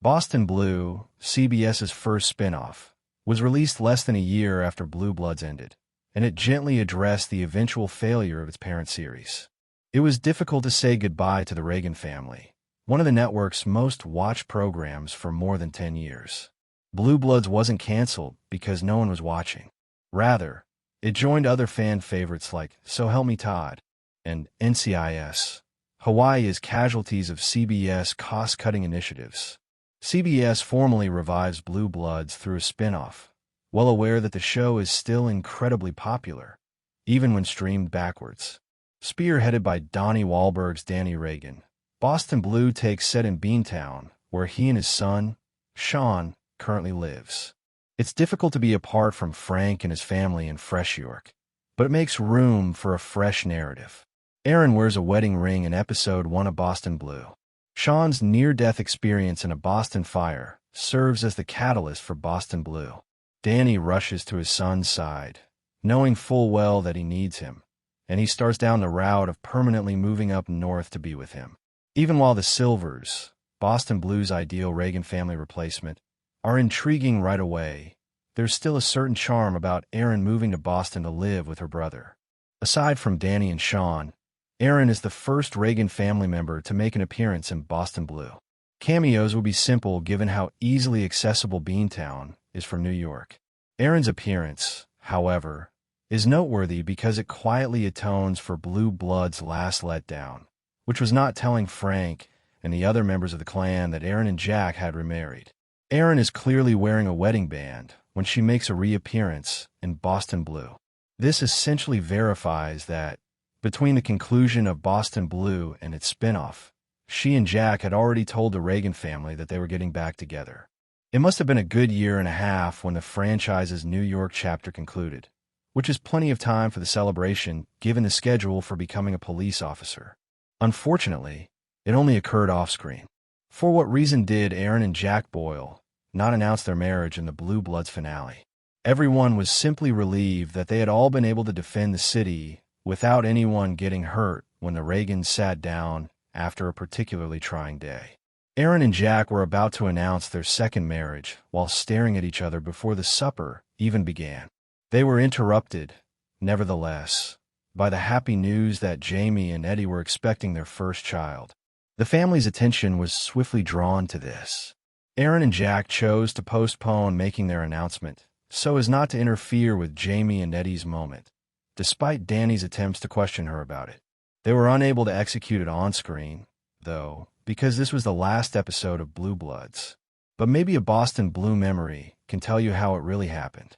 Boston Blue, CBS's first spinoff, was released less than a year after Blue Bloods ended, and it gently addressed the eventual failure of its parent series. It was difficult to say goodbye to the Reagan family, one of the network's most watched programs for more than 10 years. Blue Bloods wasn't canceled because no one was watching. Rather, it joined other fan favorites like So Help Me Todd and NCIS, Hawaii's casualties of CBS cost-cutting initiatives. CBS formally revives Blue Bloods through a spin-off, well aware that the show is still incredibly popular, even when streamed backwards. Spearheaded by Donnie Wahlberg's Danny Reagan, Boston Blue takes set in Beantown, where he and his son, Sean, currently lives. It's difficult to be apart from Frank and his family in Fresh York, but it makes room for a fresh narrative. Aaron wears a wedding ring in episode 1 of Boston Blue. Sean's near-death experience in a Boston fire serves as the catalyst for Boston Blue. Danny rushes to his son's side, knowing full well that he needs him, and he starts down the route of permanently moving up north to be with him. Even while the Silvers, Boston Blue's ideal Reagan family replacement, are intriguing right away, there's still a certain charm about Aaron moving to Boston to live with her brother. Aside from Danny and Sean, Aaron is the first Reagan family member to make an appearance in Boston Blue. Cameos will be simple given how easily accessible Beantown is from New York. Aaron's appearance, however, is noteworthy because it quietly atones for Blue Blood's last letdown, which was not telling Frank and the other members of the clan that Aaron and Jack had remarried. Aaron is clearly wearing a wedding band when she makes a reappearance in Boston Blue. This essentially verifies that, between the conclusion of Boston Blue and its spinoff, she and Jack had already told the Reagan family that they were getting back together. It must have been a good year and a half when the franchise's New York chapter concluded, which is plenty of time for the celebration given the schedule for becoming a police officer. Unfortunately, it only occurred off-screen. For what reason did Aaron and Jack Boyle not announce their marriage in the Blue Bloods finale? Everyone was simply relieved that they had all been able to defend the city without anyone getting hurt when the Reagans sat down after a particularly trying day. Aaron and Jack were about to announce their second marriage while staring at each other before the supper even began. They were interrupted, nevertheless, by the happy news that Jamie and Eddie were expecting their first child. The family's attention was swiftly drawn to this. Aaron and Jack chose to postpone making their announcement so as not to interfere with Jamie and Eddie's moment, despite Danny's attempts to question her about it. They were unable to execute it on-screen, though, because this was the last episode of Blue Bloods. But maybe a Boston Blue memory can tell you how it really happened.